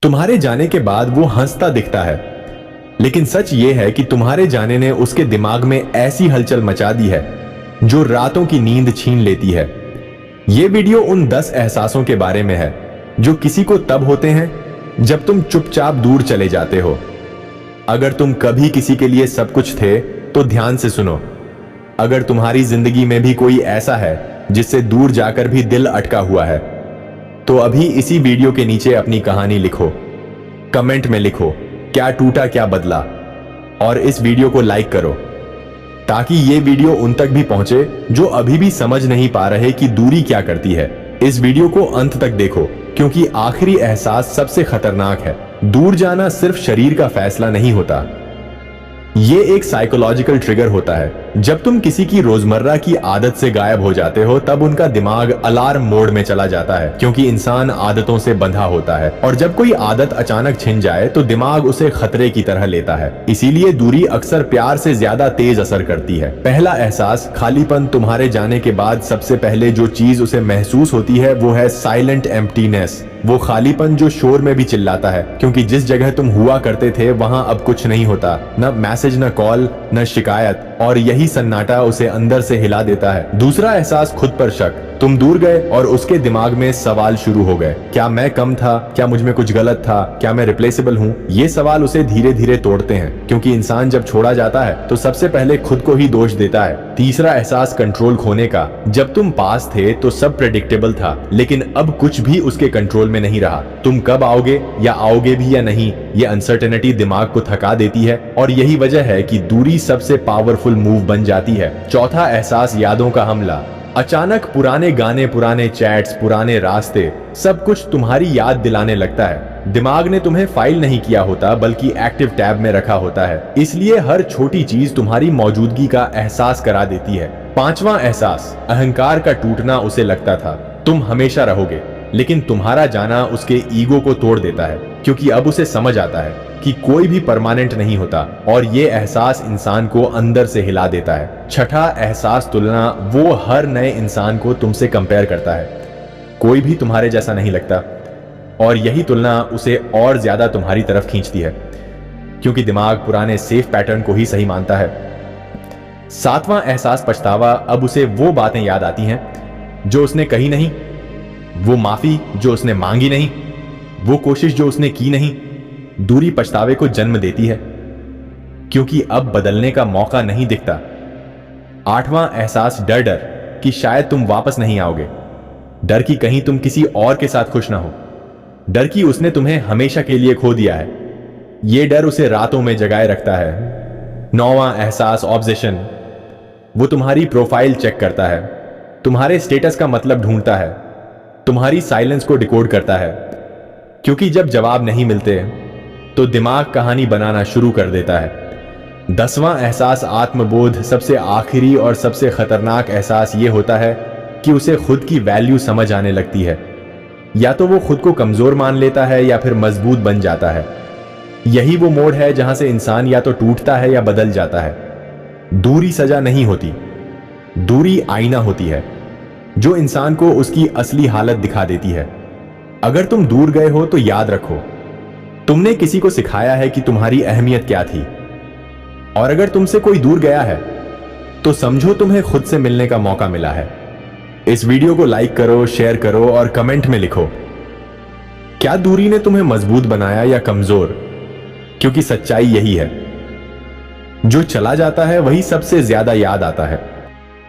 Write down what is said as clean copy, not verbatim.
तुम्हारे जाने के बाद वो हंसता दिखता है, लेकिन सच ये है कि तुम्हारे जाने ने उसके दिमाग में ऐसी हलचल मचा दी है जो रातों की नींद छीन लेती है। ये वीडियो उन 10 एहसासों के बारे में है जो किसी को तब होते हैं जब तुम चुपचाप दूर चले जाते हो। अगर तुम कभी किसी के लिए सब कुछ थे तो ध्यान से सुनो। अगर तुम्हारी जिंदगी में भी कोई ऐसा है जिससे दूर जाकर भी दिल अटका हुआ है, तो अभी इसी वीडियो के नीचे अपनी कहानी लिखो। कमेंट में लिखो क्या टूटा क्या बदला, और इस वीडियो को लाइक करो ताकि ये वीडियो उन तक भी पहुंचे जो अभी भी समझ नहीं पा रहे कि दूरी क्या करती है। इस वीडियो को अंत तक देखो क्योंकि आखिरी एहसास सबसे खतरनाक है। दूर जाना सिर्फ शरीर का फैसला नहीं होता, ये एक साइकोलॉजिकल ट्रिगर होता है। जब तुम किसी की रोजमर्रा की आदत से गायब हो जाते हो तब उनका दिमाग अलार्म मोड में चला जाता है, क्योंकि इंसान आदतों से बंधा होता है और जब कोई आदत अचानक छिन जाए तो दिमाग उसे खतरे की तरह लेता है। इसीलिए दूरी अक्सर प्यार से ज्यादा तेज असर करती है। पहला एहसास खालीपन। तुम्हारे जाने के बाद सबसे पहले जो चीज उसे महसूस होती है वो है साइलेंट एम्प्टीनेस। वो खालीपन जो शोर में भी चिल्लाता है, क्योंकि जिस जगह तुम हुआ करते थे वहां अब कुछ नहीं होता। न मैसेज, न कॉल, न शिकायत, और यही सन्नाटा उसे अंदर से हिला देता है। दूसरा एहसास खुद पर शक। तुम दूर गए और उसके दिमाग में सवाल शुरू हो गए। क्या मैं कम था? क्या मुझ में कुछ गलत था? क्या मैं रिप्लेसेबल हूँ? ये सवाल उसे धीरे धीरे तोड़ते हैं, क्योंकि इंसान जब छोड़ा जाता है तो सबसे पहले खुद को ही दोष देता है। तीसरा एहसास कंट्रोल खोने का। जब तुम पास थे तो सब प्रेडिक्टेबल था, लेकिन अब कुछ भी उसके कंट्रोल में नहीं रहा। तुम कब आओगे या आओगे भी या नहीं, ये अनसर्टेनिटी दिमाग को थका देती है, और यही वजह है कि दूरी सबसे पावरफुल मूव बन जाती है। चौथा एहसास यादों का हमला। अचानक पुराने गाने, पुराने चैट्स, पुराने रास्ते, सब कुछ तुम्हारी याद दिलाने लगता है। दिमाग ने तुम्हें फाइल नहीं किया होता बल्कि एक्टिव टैब में रखा होता है, इसलिए हर छोटी चीज तुम्हारी मौजूदगी का एहसास करा देती है। पांचवा एहसास अहंकार का टूटना। उसे लगता था तुम हमेशा रहोगे, लेकिन तुम्हारा जाना उसके ईगो को तोड़ देता है, क्योंकि अब उसे समझ आता है कि कोई भी परमानेंट नहीं होता, और ये एहसास इंसान को अंदर से हिला देता है। छठा एहसास तुलना। वो हर नए इंसान को तुमसे कंपेयर करता है। कोई भी तुम्हारे जैसा नहीं लगता, और यही तुलना उसे और ज्यादा तुम्हारी तरफ खींचती है, क्योंकि दिमाग पुराने सेफ पैटर्न को ही सही मानता है। सातवां एहसास पछतावा। अब उसे वो बातें याद आती हैं जो उसने कही नहीं, वो माफी जो उसने मांगी नहीं, वो कोशिश जो उसने की नहीं। दूरी पछतावे को जन्म देती है, क्योंकि अब बदलने का मौका नहीं दिखता। आठवां एहसास डर। डर कि शायद तुम वापस नहीं आओगे। डर कि कहीं तुम किसी और के साथ खुश ना हो। डर कि उसने तुम्हें हमेशा के लिए खो दिया है। यह डर उसे रातों में जगाए रखता है। नौवां एहसास ऑब्सेशन। वो तुम्हारी प्रोफाइल चेक करता है, तुम्हारे स्टेटस का मतलब ढूंढता है, तुम्हारी साइलेंस को डिकोड करता है, क्योंकि जब जवाब नहीं मिलते तो दिमाग कहानी बनाना शुरू कर देता है। 10वां एहसास आत्मबोध। सबसे आखिरी और सबसे खतरनाक एहसास यह होता है कि उसे खुद की वैल्यू समझ आने लगती है। या तो वो खुद को कमजोर मान लेता है या फिर मजबूत बन जाता है। यही वो मोड़ है जहां से इंसान या तो टूटता है या बदल जाता है। दूरी सजा नहीं होती, दूरी आईना होती है जो इंसान को उसकी असली हालत दिखा देती है। अगर तुम दूर गए हो तो याद रखो, तुमने किसी को सिखाया है कि तुम्हारी अहमियत क्या थी, और अगर तुमसे कोई दूर गया है तो समझो तुम्हें खुद से मिलने का मौका मिला है। इस वीडियो को लाइक करो, शेयर करो और कमेंट में लिखो क्या दूरी ने तुम्हें मजबूत बनाया या कमजोर, क्योंकि सच्चाई यही है, जो चला जाता है वही सबसे ज्यादा याद आता है।